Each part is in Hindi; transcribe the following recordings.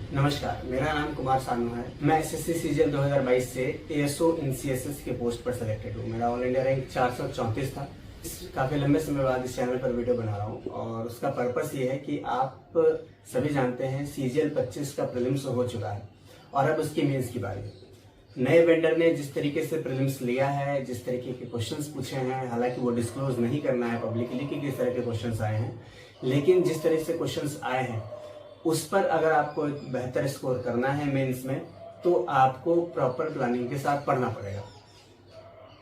नमस्कार, मेरा नाम कुमार सानू है। मैं एसएससी सीजीएल 2022 से एएसओ इन सीएसएस के पोस्ट पर सेलेक्टेड हूँ। मेरा ऑल इंडिया रैंक 434 था। काफी लंबे समय बाद इस चैनल पर वीडियो बना रहा हूँ और उसका पर्पस ये है कि आप सभी जानते हैं सीजीएल 25 का प्रीलिम्स हो चुका है और अब उसकी मेंस की बारी है। नए वेंडर ने जिस तरीके से प्रीलिम्स लिया है, जिस तरीके के क्वेश्चंस पूछे हैं, हालांकि वो डिस्क्लोज नहीं करना है पब्लिकली कि किस तरह के क्वेश्चंस आए हैं, लेकिन जिस तरह से क्वेश्चंस आए हैं उस पर अगर आपको एक बेहतर स्कोर करना है मेंस में, तो आपको प्रॉपर प्लानिंग के साथ पढ़ना पड़ेगा।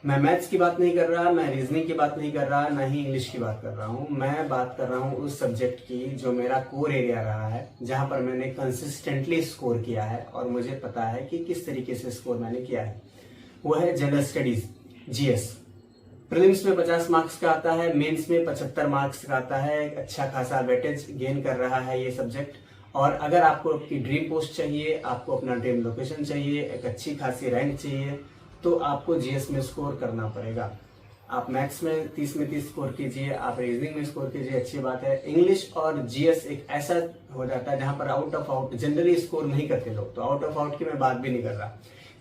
मैं मैथ्स की बात नहीं कर रहा, मैं रीजनिंग की बात नहीं कर रहा, ना ही इंग्लिश की बात कर रहा हूँ। मैं बात कर रहा हूँ उस सब्जेक्ट की जो मेरा कोर एरिया रहा है, जहां पर मैंने कंसिस्टेंटली स्कोर किया है और मुझे पता है कि किस तरीके से स्कोर मैंने किया है। वो है जनरल स्टडीज, जीएस। प्रीलिम्स में 50 मार्क्स का आता है, मेंस में 75 मार्क्स का आता है। अच्छा खासा वेटेज गेन कर रहा है ये सब्जेक्ट। और अगर आपको आपकी ड्रीम पोस्ट चाहिए, आपको अपना ड्रीम लोकेशन चाहिए, एक अच्छी खासी रैंक चाहिए, तो आपको जीएस में स्कोर करना पड़ेगा। आप मैथ्स में 30 में 30 स्कोर कीजिए, आप रीजनिंग में स्कोर कीजिए, अच्छी बात है। इंग्लिश और जीएस एक ऐसा हो जाता है जहां पर out of out generally score नहीं करते लोग, तो आउट ऑफ आउट की मैं बात भी नहीं कर रहा,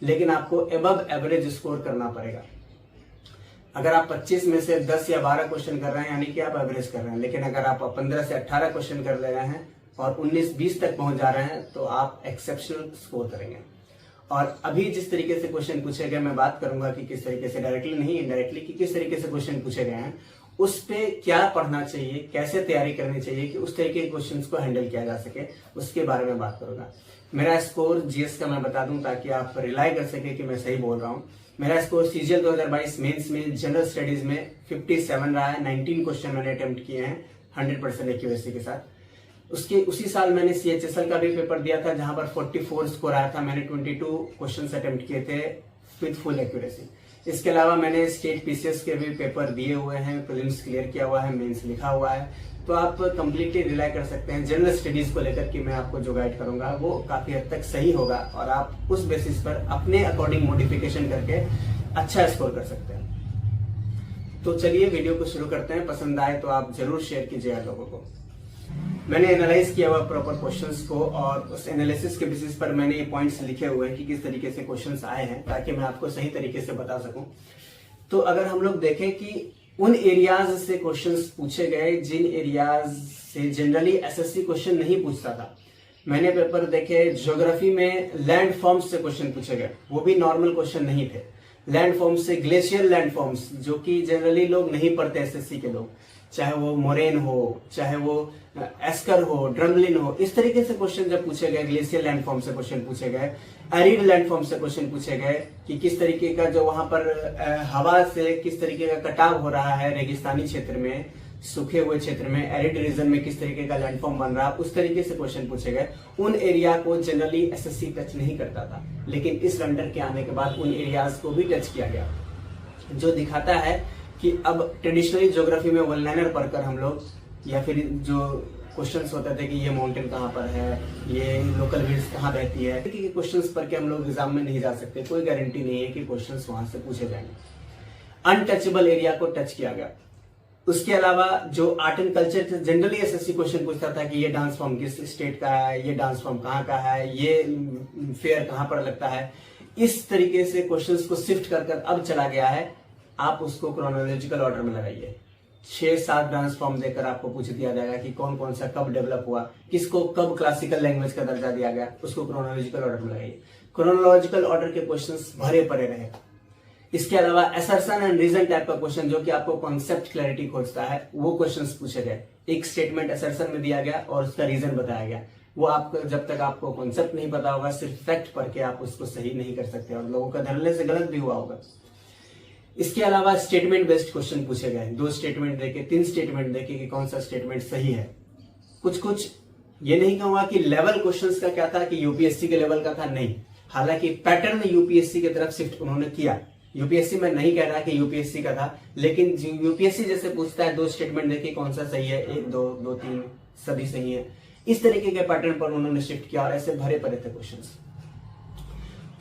लेकिन आपको अबव एवरेज स्कोर करना पड़ेगा। अगर आप 25 में से 10 या 12 क्वेश्चन कर रहे हैं यानी कि आप एवरेज कर रहे हैं, लेकिन अगर आप 15 से 18 क्वेश्चन कर ले रहे हैं और 19-20 तक पहुंच जा रहे हैं तो आप एक्सेप्शनल स्कोर करेंगे। और अभी जिस तरीके से क्वेश्चन पूछे गए, मैं बात करूंगा कि किस तरीके से, डायरेक्टली नहीं इनडायरेक्टली, कि किस तरीके से क्वेश्चन पूछे गए हैं, उस पे क्या पढ़ना चाहिए, कैसे तैयारी करनी चाहिए कि उस तरीके के क्वेश्चन को हैंडल किया जा सके, उसके बारे में बात करूंगा। मेरा स्कोर जीएस का मैं बता दूं ताकि आप रिलाई कर सके कि मैं सही बोल रहा हूं। मेरा स्कोर सीजीएल 2022 मेंस में जनरल स्टडीज में 57 रहा है। 19 क्वेश्चन मैंने अटेम्प्ट किए हैं 100% एक्यूरेसी के साथ। उसी साल मैंने सीएचएसएल का भी पेपर दिया था जहां पर 44 स्कोर आया था। मैंने 22 क्वेश्चन अटेम्प्ट किए थे विद फुल एक्यूरेसी। इसके अलावा मैंने स्टेट पीसीएस के भी पेपर दिए हुए हैं, प्रीलिम्स क्लियर किया हुआ है, मेंस लिखा हुआ है। तो आप कंप्लीटली रिलाई कर सकते हैं जनरल स्टडीज को लेकर कि मैं आपको जो गाइड करूंगा वो काफी हद तक सही होगा और आप उस बेसिस पर अपने अकॉर्डिंग मॉडिफिकेशन करके अच्छा स्कोर कर सकते हैं। तो चलिए वीडियो को शुरू करते हैं। पसंद आए तो आप जरूर शेयर कीजिएगा लोगों को। मैंने एनालाइज किया हुआ प्रॉपर क्वेश्चंस को और उस एनालिसिस के बेसिस पर मैंने ये पॉइंट्स लिखे हुए हैं कि किस तरीके से क्वेश्चंस आए हैं, ताकि मैं आपको सही तरीके से बता सकूं। तो अगर हम लोग देखें कि उन एरियाज से क्वेश्चंस पूछे गए जिन एरियाज से जनरली एसएससी क्वेश्चन नहीं पूछता था। मैंने पेपर देखे, ज्योग्राफी में लैंड फॉर्म्स से क्वेश्चन पूछे गए, वो भी नॉर्मल क्वेश्चन नहीं थे। लैंड फॉर्म्स से ग्लेशियर लैंड फॉर्म्स, जो कि जनरली लोग नहीं पढ़ते एसएससी के लोग, चाहे वो मोरेन हो, चाहे वो एस्कर हो, ड्रमलिन हो, इस तरीके से क्वेश्चन जब पूछे गए, ग्लेशियर लैंडफॉर्म से क्वेश्चन पूछे गए, एरिड लैंडफॉर्म से क्वेश्चन पूछे गए कि किस तरीके का जो वहां पर हवा से किस तरीके का कटाव हो रहा है रेगिस्तानी क्षेत्र में, सूखे हुए क्षेत्र में, एरिड रीजन में किस तरीके का लैंडफॉर्म बन रहा है, उस तरीके से क्वेश्चन पूछे गए। उन एरिया को जनरली एसएससी टच नहीं करता था, लेकिन इस वेंडर के आने के बाद उन एरियाज को भी टच किया गया, जो दिखाता है कि अब ट्रेडिशनली ज्योग्राफी में वन लाइनर पढ़कर हम लोग, या फिर जो क्वेश्चंस होते थे कि ये माउंटेन कहाँ पर है, ये लोकल विंड्स कहाँ बहती है, कि क्वेश्चंस पढ़ के हम लोग एग्जाम में नहीं जा सकते। कोई गारंटी नहीं है कि क्वेश्चंस वहां से पूछे जाएंगे। अनटचेबल एरिया को टच किया गया। उसके अलावा जो आर्ट एंड कल्चर से जनरली एसएससी क्वेश्चन पूछता था कि ये डांस फॉर्म किस स्टेट का है, ये डांस फॉर्म कहाँ का है, ये फेयर कहाँ पर लगता है, इस तरीके से क्वेश्चंस को शिफ्ट कर अब चला गया है। आप उसको क्रोनोलॉजिकल ऑर्डर में लगाइए। 6-7 डांस फॉर्म देकर आपको पूछ दिया जाएगा कि कौन कौन सा कब डेवलप हुआ, किसको कब क्लासिकल लैंग्वेज का दर्जा दिया गया, उसको क्रोनोलॉजिकल ऑर्डर में लगाइए। क्रोनोलॉजिकल ऑर्डर के क्वेश्चंस भरे पड़े रहे। इसके अलावा असर्शन एंड रीजन टाइप का क्वेश्चन, जो कि आपको कॉन्सेप्ट क्लैरिटी खोजता है, वो क्वेश्चंस पूछे गए। एक स्टेटमेंट असर्शन में दिया गया और उसका रीजन बताया गया। वो आपको, जब तक आपको कॉन्सेप्ट नहीं पता होगा, सिर्फ फैक्ट पढ़ के आप उसको सही नहीं कर सकते और लोगों का धरने से गलत भी हुआ होगा। इसके अलावा स्टेटमेंट बेस्ड क्वेश्चन पूछे गए। 2 स्टेटमेंट देके, 3 स्टेटमेंट देके कि कौन सा स्टेटमेंट सही है। कुछ ये नहीं कहूंगा कि लेवल क्वेश्चंस का क्या था कि यूपीएससी के लेवल का था, नहीं। हालांकि पैटर्न यूपीएससी की तरफ शिफ्ट उन्होंने किया। यूपीएससी में नहीं कह रहा कि यूपीएससी का था, लेकिन यूपीएससी जैसे पूछता है 2 स्टेटमेंट देके कौन सा सही है, 1, 2, 3 सभी सही है, इस तरीके के पैटर्न पर उन्होंने शिफ्ट किया और ऐसे भरे पड़े थे क्वेश्चंस।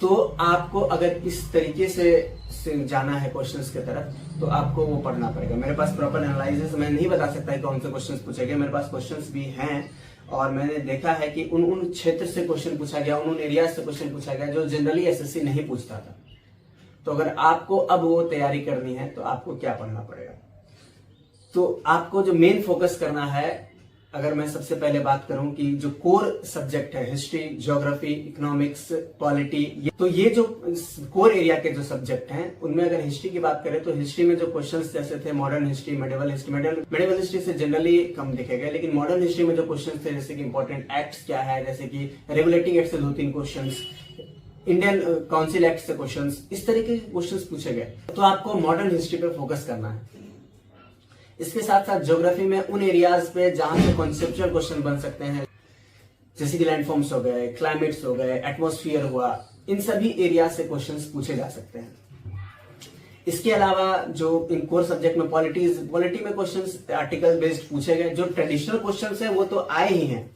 तो आपको अगर इस तरीके से जाना है क्वेश्चंस की तरफ, तो आपको वो पढ़ना पड़ेगा। मेरे पास प्रॉपर एनालिसिस मैं नहीं बता सकता है कौन से क्वेश्चंस पूछे गए, मेरे पास क्वेश्चंस भी हैं और मैंने देखा है कि उन क्षेत्र से क्वेश्चन पूछा गया, उन एरिया से क्वेश्चन पूछा गया जो जनरली एसएससी नहीं पूछता था। तो अगर आपको अब वो तैयारी करनी है तो आपको क्या पढ़ना पड़ेगा? तो आपको जो मेन फोकस करना है, अगर मैं सबसे पहले बात करूं कि जो कोर सब्जेक्ट है, हिस्ट्री, ज्योग्राफी, इकोनॉमिक्स, पॉलिटी, तो ये जो कोर एरिया के जो सब्जेक्ट हैं, उनमें अगर हिस्ट्री की बात करें तो हिस्ट्री में जो क्वेश्चंस जैसे थे मॉडर्न हिस्ट्री, मेडिवल हिस्ट्री से जनरली कम दिखे गए, लेकिन मॉडर्न हिस्ट्री में जो क्वेश्चंस थे जैसे कि इंपॉर्टेंट एक्ट्स क्या है, जैसे कि रेगुलेटिंग एक्ट से 2-3 क्वेश्चन, इंडियन काउंसिल एक्ट से क्वेश्चन, इस तरीके के क्वेश्चन पूछे गए। तो आपको मॉडर्न हिस्ट्री पे फोकस करना है। इसके साथ साथ ज्योग्राफी में उन एरियाज पे जहां से कॉन्सेप्चुअल क्वेश्चन बन सकते हैं, जैसे कि लैंडफॉर्म्स हो गए, क्लाइमेट्स हो गए, एटमॉस्फेयर हुआ, इन सभी एरिया से क्वेश्चंस पूछे जा सकते हैं। इसके अलावा जो इन कोर सब्जेक्ट में पॉलिटी में क्वेश्चंस आर्टिकल बेस्ड पूछे गए। जो ट्रेडिशनल क्वेश्चंस है वो तो आए ही हैं,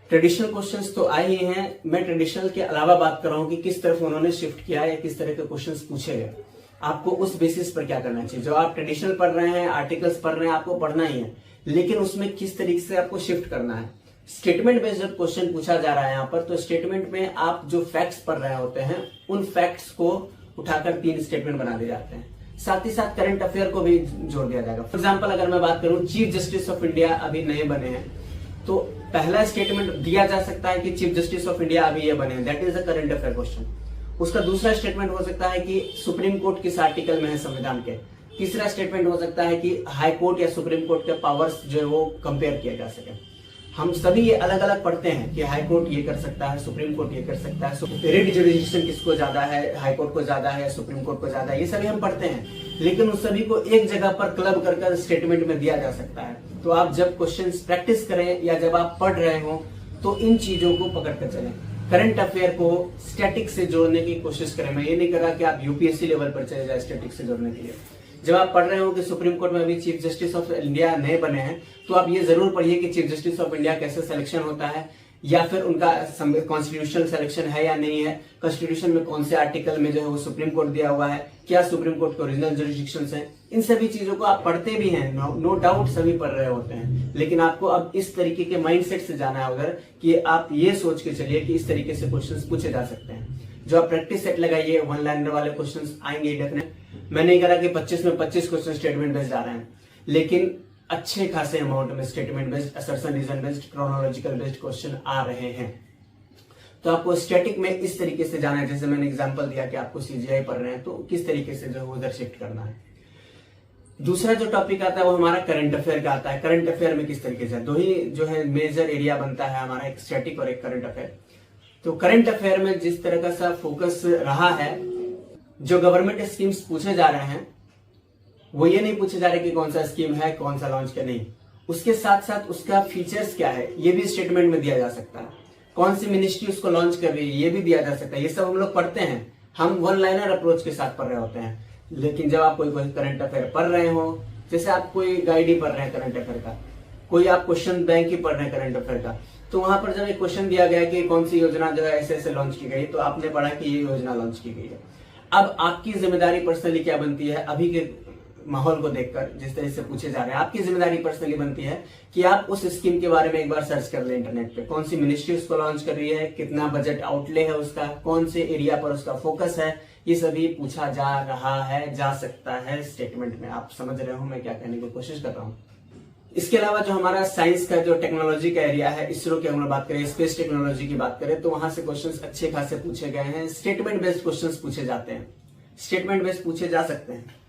ट्रेडिशनल क्वेश्चंस तो आए ही हैं। मैं ट्रेडिशनल के अलावा बात कर रहा हूं कि किस तरफ उन्होंने शिफ्ट किया है, किस तरह के क्वेश्चंस पूछे गए। आपको उस बेसिस पर क्या करना चाहिए। जो आप ट्रेडिशनल पढ़ रहे हैं, आर्टिकल्स पढ़ रहे हैं, आपको पढ़ना ही है, लेकिन उसमें किस तरीके से आपको शिफ्ट करना है। स्टेटमेंट बेस्ड जब क्वेश्चन पूछा जा रहा है यहाँ पर, तो स्टेटमेंट में आप जो फैक्ट्स पढ़ रहे होते हैं, उन फैक्ट्स को उठाकर 3 स्टेटमेंट बना दिए जाते हैं। साथ ही साथ करंट अफेयर को भी जोड़ दिया जाएगा। फॉर एग्जाम्पल अगर मैं बात करूं, चीफ जस्टिस ऑफ इंडिया अभी नए बने हैं, तो पहला स्टेटमेंट दिया जा सकता है कि चीफ जस्टिस ऑफ इंडिया अभी ये बने हैं, that is a current affair question. उसका दूसरा स्टेटमेंट हो सकता है कि सुप्रीम कोर्ट किस आर्टिकल में है संविधान के। तीसरा स्टेटमेंट हो सकता है कि हाई कोर्ट या सुप्रीम कोर्ट के पावर्स जो है वो कंपेयर किया जा सके। हम सभी ये अलग अलग पढ़ते हैं कि हाई कोर्ट ये कर सकता है, सुप्रीम कोर्ट ये कर सकता है, रिट जुडिक्शन किसको ज्यादा है, हाई कोर्ट को ज्यादा है, सुप्रीम कोर्ट को ज्यादा है, ये सभी हम पढ़ते हैं। लेकिन उन सभी को एक जगह पर क्लब कर स्टेटमेंट में दिया जा सकता है। तो आप जब क्वेश्चन प्रैक्टिस करें या जब आप पढ़ रहे हो तो इन चीजों को पकड़ कर चलें। करंट अफेयर को स्टैटिक से जोड़ने की कोशिश करें। मैं ये नहीं कर रहा कि आप यूपीएससी लेवल पर चले जाए स्टैटिक से जोड़ने के लिए। जब आप पढ़ रहे हो कि सुप्रीम कोर्ट में अभी चीफ जस्टिस ऑफ इंडिया नए बने हैं, तो आप ये जरूर पढ़िए कि चीफ जस्टिस ऑफ इंडिया कैसे सिलेक्शन होता है, या फिर उनका कॉन्स्टिट्यूशनल सिलेक्शन है या नहीं है, कॉन्स्टिट्यूशन में कौन से आर्टिकल में जो है वो सुप्रीम कोर्ट दिया हुआ है, क्या सुप्रीम कोर्ट के ओरिजिनल जुरिस्डिक्शंस हैं। इन सभी चीजों को आप पढ़ते भी हैं, नो डाउट सभी पढ़ रहे होते हैं, लेकिन आपको अब इस तरीके के माइंडसेट से जाना है उधर कि आप ये सोच के चलिए कि इस तरीके से क्वेश्चंस पूछे जा सकते हैं। जो आप प्रैक्टिस सेट लगाइए, 1 लाइनर वाले क्वेश्चंस आएंगे डेफिनेट। मैं नहीं कह रहा कि 25 में 25 क्वेश्चन स्टेटमेंट बेस्ड आ रहे हैं, लेकिन अच्छे खासे अमाउंट में statement based, assertion reason based, chronological based question आ रहे हैं। तो आपको स्टैटिक में इस तरीके से जाना है, जैसे मैंने एग्जांपल दिया कि आपको सीजीआई पढ़ रहे हैं तो किस तरीके से जो है उधर शिफ्ट करना है। दूसरा जो टॉपिक आता है वो हमारा करंट अफेयर का आता है। करंट अफेयर में किस तरीके से, दो ही जो है मेजर एरिया बनता है हमारा, एक स्टैटिक और एक करंट अफेयर। तो करंट अफेयर में जिस तरह का सा फोकस रहा है, जो गवर्नमेंट स्कीम्स पूछे जा रहे हैं वो ये नहीं पूछे जा रहे कि कौन सा स्कीम है, कौन सा लॉन्च क्या नहीं, उसके साथ साथ उसका फीचर्स क्या है ये भी स्टेटमेंट में दिया जा सकता है। कौन सी मिनिस्ट्री उसको लॉन्च कर रही है ये भी दिया जा सकता है। ये सब हम लोग पढ़ते हैं, हम 1 लाइनर अप्रोच के साथ पढ़ रहे होते हैं। लेकिन जब आप कोई करंट अफेयर पढ़ रहे हो, जैसे आप कोई गाइड ही पढ़ रहे हैं करंट अफेयर का, कोई आप क्वेश्चन बैंक ही पढ़ रहे हैं करंट अफेयर का, तो वहां पर जब एक क्वेश्चन दिया गया कि कौन सी योजना जो है ऐसे ऐसे लॉन्च की गई, तो आपने पढ़ा कि ये योजना लॉन्च की गई है। अब आपकी जिम्मेदारी पर्सनली क्या बनती है, अभी के माहौल को देखकर जिस तरह से पूछे जा रहे हैं, आपकी जिम्मेदारी पर्सनली बनती है कि आप उस स्कीम के बारे में एक बार सर्च कर लें इंटरनेट पे। कौन सी मिनिस्ट्री उसको लॉन्च कर रही है, कितना बजट आउटले है उसका, कौन से एरिया पर उसका फोकस है, ये सभी पूछा जा रहा है, जा सकता है स्टेटमेंट में। आप समझ रहे हो मैं क्या कहने की कोशिश कर रहा हूँ। इसके अलावा जो हमारा साइंस का जो टेक्नोलॉजी का एरिया है, इसरो की अगर बात करें, स्पेस टेक्नोलॉजी की बात करें, तो वहां से क्वेश्चंस अच्छे खासे पूछे गए हैं। स्टेटमेंट बेस्ड क्वेश्चंस पूछे जाते हैं, स्टेटमेंट बेस्ड पूछे जा सकते हैं।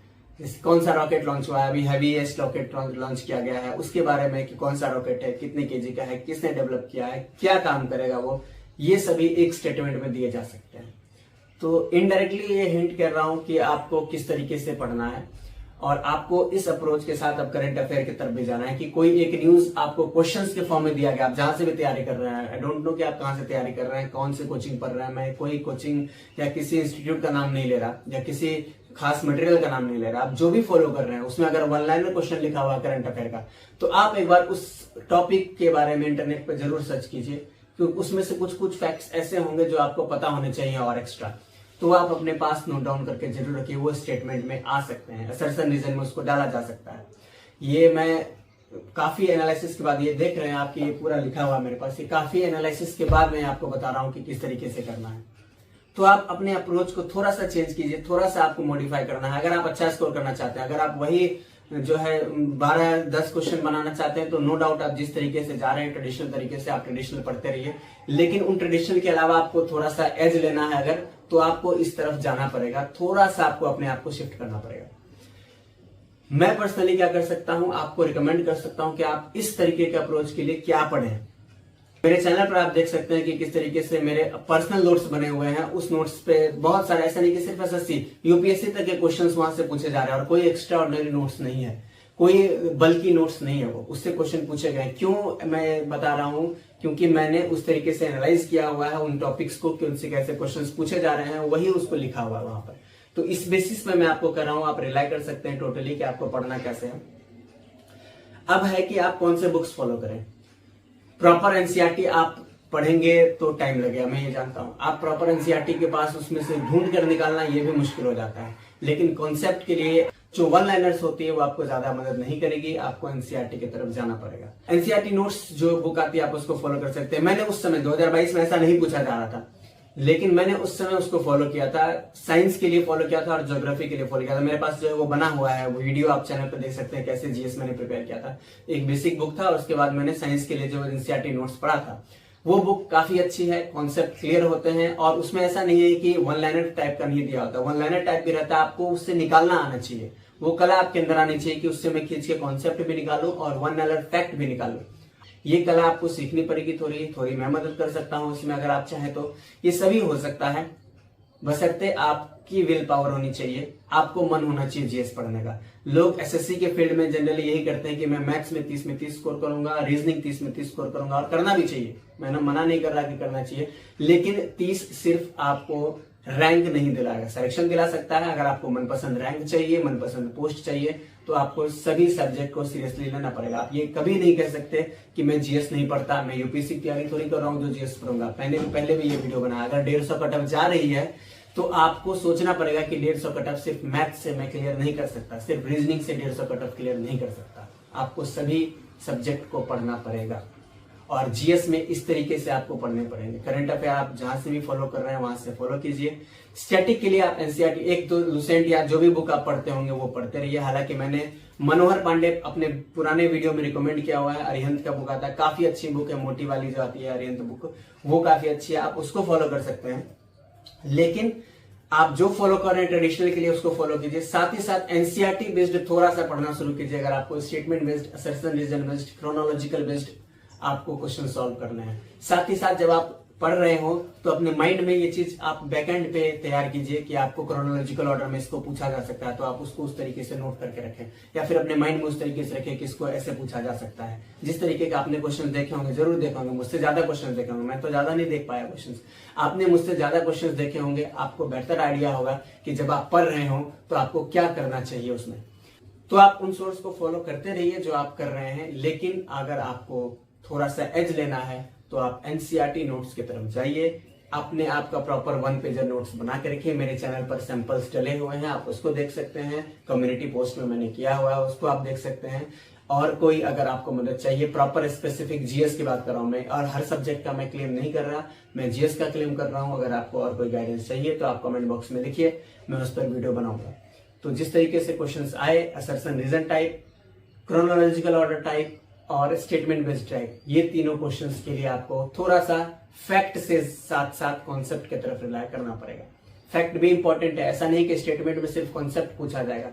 कौन सा रॉकेट लॉन्च हुआ है, अभी हैवीएस्ट रॉकेट लॉन्च किया गया है, उसके बारे में कि कौन सा रॉकेट है, कितने केजी का है, किसने डेवलप किया है, क्या काम करेगा वो, ये सभी एक स्टेटमेंट में दिए जा सकते हैं। तो इनडायरेक्टली ये हिंट कर रहा हूं कि आपको किस तरीके से पढ़ना है, और आपको इस अप्रोच के साथ अब करंट अफेयर की तरफ भी जाना है कि कोई एक न्यूज आपको क्वेश्चंस के फॉर्म में दिया गया, आप जहां से भी तैयारी कर रहे हैं। आई डोंट नो कि आप कहां से तैयारी कर रहे हैं, कौन से कोचिंग पढ़ रहे हैं। मैं कोई कोचिंग या किसी इंस्टीट्यूट का नाम नहीं ले रहा, या किसी खास मटेरियल का नाम नहीं ले रहा। आप जो भी फॉलो कर रहे हैं उसमें अगर 1 लाइनर क्वेश्चन लिखा हुआ है करंट अफेयर का, तो आप एक बार उस टॉपिक के बारे में इंटरनेट पर जरूर सर्च कीजिए, क्योंकि उसमें से कुछ कुछ फैक्ट्स ऐसे होंगे जो आपको पता होने चाहिए और एक्स्ट्रा, तो आप अपने पास नोट डाउन करके जरूर रखिए। वो स्टेटमेंट में आ सकते हैं, असर्शन रीजन में उसको डाला जा सकता है। ये मैं काफी एनालिसिस के बाद, ये देख रहे हैं आपकी ये पूरा लिखा हुआ मेरे पास, ये काफी एनालिसिस के बाद मैं आपको बता रहा हूँ कि किस तरीके से करना है। तो आप अपने अप्रोच को थोड़ा सा चेंज कीजिए, थोड़ा सा आपको मॉडिफाई करना है। अगर आप अच्छा स्कोर करना चाहते हैं, अगर आप वही जो है 12-10 क्वेश्चन बनाना चाहते हैं, तो नो डाउट आप जिस तरीके से जा रहे हैं ट्रेडिशनल तरीके से, आप ट्रेडिशनल पढ़ते रहिए। लेकिन उन ट्रेडिशनल के अलावा आपको थोड़ा सा एज लेना है अगर, तो आपको इस तरफ जाना पड़ेगा, थोड़ा सा आपको अपने आप को शिफ्ट करना पड़ेगा। मैं पर्सनली क्या कर सकता हूं, आपको रिकमेंड कर सकता हूं कि आप इस तरीके के अप्रोच के लिए क्या पढ़ें। मेरे चैनल पर आप देख सकते हैं कि किस तरीके से मेरे पर्सनल नोट्स बने हुए हैं। उस नोट्स पे बहुत सारे, ऐसा नहीं कि सिर्फ एसएससी यूपीएससी तक के क्वेश्चंस वहां से पूछे जा रहे हैं, और कोई एक्स्ट्रा ऑर्डिनरी नोट्स नहीं है, कोई बल्कि नोट्स नहीं है, वो उससे क्वेश्चन पूछे गए। क्यों मैं बता रहा हूं, क्योंकि मैंने उस तरीके से एनालाइज किया हुआ है उन टॉपिक्स को कि उनसे कैसे क्वेश्चंस पूछे जा रहे हैं, वही उसको लिखा हुआ है वहां पर। तो इस बेसिस पे मैं आपको कर रहा हूं, आप रिलाई कर सकते हैं टोटली कि आपको पढ़ना कैसे है। अब है कि आप कौन से बुक्स फॉलो करें। प्रॉपर एनसीईआरटी आप पढ़ेंगे तो टाइम लगेगा, मैं ये जानता हूं। आप प्रॉपर एनसीईआरटी के पास उसमें से ढूंढ कर निकालना ये भी मुश्किल हो जाता है। लेकिन कॉन्सेप्ट के लिए जो वन लाइनर्स होती है वो आपको ज्यादा मदद नहीं करेगी, आपको एनसीईआरटी की तरफ जाना पड़ेगा। एनसीईआरटी नोट्स जो बुक आती है आप उसको फॉलो कर सकते हैं। मैंने उस समय 2022 में ऐसा नहीं पूछा जा रहा था, लेकिन मैंने उस समय उसको फॉलो किया था। साइंस के लिए फॉलो किया था और ज्योग्राफी के लिए फॉलो किया था। मेरे पास जो है वो बना हुआ है, वो वीडियो आप चैनल पर देख सकते हैं कैसे जीएस मैंने प्रिपेयर किया था। एक बेसिक बुक था और उसके बाद मैंने साइंस के लिए जो एनसीईआरटी नोट्स पढ़ा था। वो बुक काफी अच्छी है, कॉन्सेप्ट क्लियर होते हैं, और उसमें ऐसा नहीं है कि वन लाइनर टाइप का नहीं दिया होता। वन लाइनर टाइप भी रहता है, आपको उससे निकालना आना चाहिए, वो कला आपके अंदर आनी चाहिए कि उससे मैं खींच के कॉन्सेप्ट भी निकालूं और वन लाइनर फैक्ट भी निकालूं। ये कला आपको सीखनी पड़ेगी, थोड़ी मैं मदद कर सकता हूं इसमें अगर आप चाहें तो। ये सभी हो सकता है, बशर्ते आपकी विल पावर होनी चाहिए, आपको मन होना चाहिए जीएस पढ़ने का। लोग एसएससी के फील्ड में जनरली यही करते हैं कि मैं मैथ्स में 30 में 30 स्कोर करूंगा, रीजनिंग 30 में 30 स्कोर करूंगा, और करना भी चाहिए, मैंने मना नहीं कर रहा कि करना चाहिए। लेकिन 30 सिर्फ आपको रैंक नहीं दिलाएगा, सिलेक्शन दिला सकता है। अगर आपको मनपसंद रैंक चाहिए, मनपसंद पोस्ट चाहिए, तो आपको सभी सब्जेक्ट को सीरियसली लेना पड़ेगा। आप ये कभी नहीं कह सकते कि मैं जीएस नहीं पढ़ता, मैं यूपीएससी की तैयारी थोड़ी कर रहा हूँ जो जीएस पढ़ूंगा। पहले भी ये वीडियो बनाया। अगर 150 कट ऑफ जा रही है तो आपको सोचना पड़ेगा कि 150 कट ऑफ सिर्फ मैथ से मैं क्लियर नहीं कर सकता, सिर्फ रीजनिंग से 150 कट ऑफ क्लियर नहीं कर सकता। आपको सभी सब्जेक्ट को पढ़ना पड़ेगा, और जीएस में इस तरीके से आपको पढ़ने पड़ेंगे। करंट अफेयर आप जहां से भी फॉलो कर रहे हैं वहां से फॉलो कीजिए। स्टैटिक के लिए आप एनसीईआरटी, एक तो लुसेंट या जो भी बुक आप पढ़ते होंगे वो पढ़ते रहिए। हालांकि मैंने मनोहर पांडे अपने पुराने वीडियो में रिकमेंड किया हुआ है, अरिहंत का बुक आता है, काफी अच्छी बुक है, मोटी वाली जो आती है अरिहंत बुक, वो काफी अच्छी है, आप उसको फॉलो कर सकते हैं। लेकिन आप जो फॉलो कर रहे हैं ट्रेडिशनल के लिए उसको फॉलो कीजिए। साथ ही साथ एनसीईआरटी बेस्ड थोड़ा सा पढ़ना शुरू कीजिए। अगर आपको statement based, assertion reason based, chronological based आपको क्वेश्चन सॉल्व करने हैं। साथ ही साथ जब आप पढ़ रहे हो तो अपने माइंड में ये चीज आप बैकएंड पे तैयार कीजिए कि आपको क्रोनोलॉजिकल ऑर्डर में इसको पूछा जा सकता है, तो आप उसको उस तरीके से नोट करके रखें, या फिर अपने माइंड में उस तरीके से रखें कि इसको ऐसे पूछा जा सकता है। जिस तरीके का आपने क्वेश्चन देखे होंगे, जरूर देखे होंगे, मुझसे ज्यादा क्वेश्चन देखे होंगे, मैं तो ज्यादा नहीं देख पाया क्वेश्चन, आपने मुझसे ज्यादा क्वेश्चन देखे होंगे, आपको बेहतर आइडिया होगा कि जब आप पढ़ रहे हो तो आपको क्या करना चाहिए उसमें। तो आप उन सोर्स को फॉलो करते रहिए जो आप कर रहे हैं। लेकिन अगर आपको थोड़ा सा एज लेना है तो आप एनसीईआरटी नोट्स की तरफ जाइए। अपने आप का प्रॉपर 1 पेजर नोट्स बना के रखिए। मेरे चैनल पर सैंपल्स डले हुए हैं, आप उसको देख सकते हैं। कम्युनिटी पोस्ट में मैंने किया हुआ है, उसको आप देख सकते हैं। और कोई अगर आपको मदद चाहिए, प्रॉपर स्पेसिफिक जीएस की बात कर रहा हूं मैं, और हर सब्जेक्ट का मैं क्लेम नहीं कर रहा, मैं जीएस का क्लेम कर रहा हूं। अगर आपको और कोई गाइडेंस चाहिए तो आप कमेंट बॉक्स में लिखिए, मैं उस पर वीडियो बनाऊंगा। तो जिस तरीके से क्वेश्चंस आए, assertion reason type, chronological order type और स्टेटमेंट बेस्ड टाइप, ये तीनों क्वेश्चंस के लिए आपको थोड़ा सा फैक्ट से साथ साथ कॉन्सेप्ट की तरफ रिलाय करना पड़ेगा। फैक्ट भी इंपॉर्टेंट है, ऐसा नहीं कि स्टेटमेंट में सिर्फ कॉन्सेप्ट पूछा जाएगा।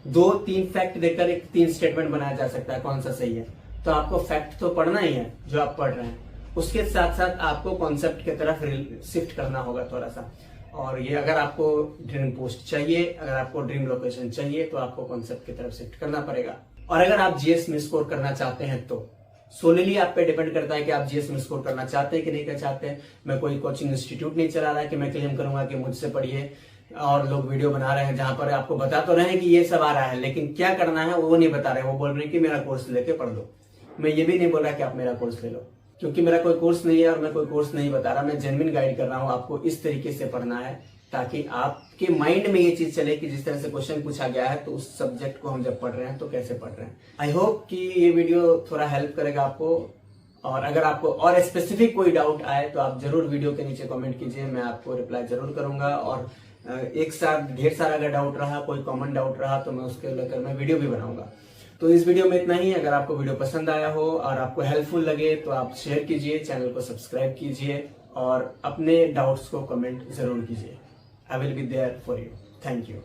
2-3 फैक्ट देकर एक 3 स्टेटमेंट बनाया जा सकता है, कौन सा सही है। तो आपको फैक्ट तो पढ़ना ही है जो आप पढ़ रहे हैं, उसके साथ साथ आपको कॉन्सेप्ट की तरफ शिफ्ट करना होगा थोड़ा सा। और ये अगर आपको ड्रीम पोस्ट चाहिए, अगर आपको ड्रीम लोकेशन चाहिए, तो आपको कॉन्सेप्ट की तरफ शिफ्ट करना पड़ेगा। और अगर आप जीएस में स्कोर करना चाहते हैं तो सोलिली आप पे डिपेंड करता है कि आप जीएस में स्कोर करना चाहते हैं कि नहीं कर चाहते। मैं कोई कोचिंग इंस्टीट्यूट नहीं चला रहा कि मैं क्लेम करूंगा कि मुझसे पढ़िए, और लोग वीडियो बना रहे हैं जहां पर आपको बता तो रहे हैं कि ये सब आ रहा है, लेकिन क्या करना है वो नहीं बता रहे। वो बोल रहे हैं कि मेरा कोर्स लेके पढ़ लो। मैं ये भी नहीं बोल रहा कि आप मेरा कोर्स ले लो, क्योंकि मेरा कोई कोर्स नहीं है और मैं कोई कोर्स नहीं बता रहा। मैं जेन्युइन गाइड कर रहा हूँ, आपको इस तरीके से पढ़ना है, ताकि आपके माइंड में ये चीज चले कि जिस तरह से क्वेश्चन पूछा गया है तो उस सब्जेक्ट को हम जब पढ़ रहे हैं तो कैसे पढ़ रहे हैं। आई होप कि ये वीडियो थोड़ा हेल्प करेगा आपको, और अगर आपको और स्पेसिफिक कोई डाउट आए तो आप जरूर वीडियो के नीचे कमेंट कीजिए, मैं आपको रिप्लाई जरूर करूंगा। और एक साथ ढेर सारा अगर डाउट रहा, कोई कॉमन डाउट रहा तो मैं उसके लेकर मैं वीडियो भी बनाऊंगा। तो इस वीडियो में इतना ही। अगर आपको वीडियो पसंद आया हो और आपको हेल्पफुल लगे तो आप शेयर कीजिए, चैनल को सब्सक्राइब कीजिए और अपने डाउट्स को कमेंट जरूर कीजिए। I will be there for you. Thank you.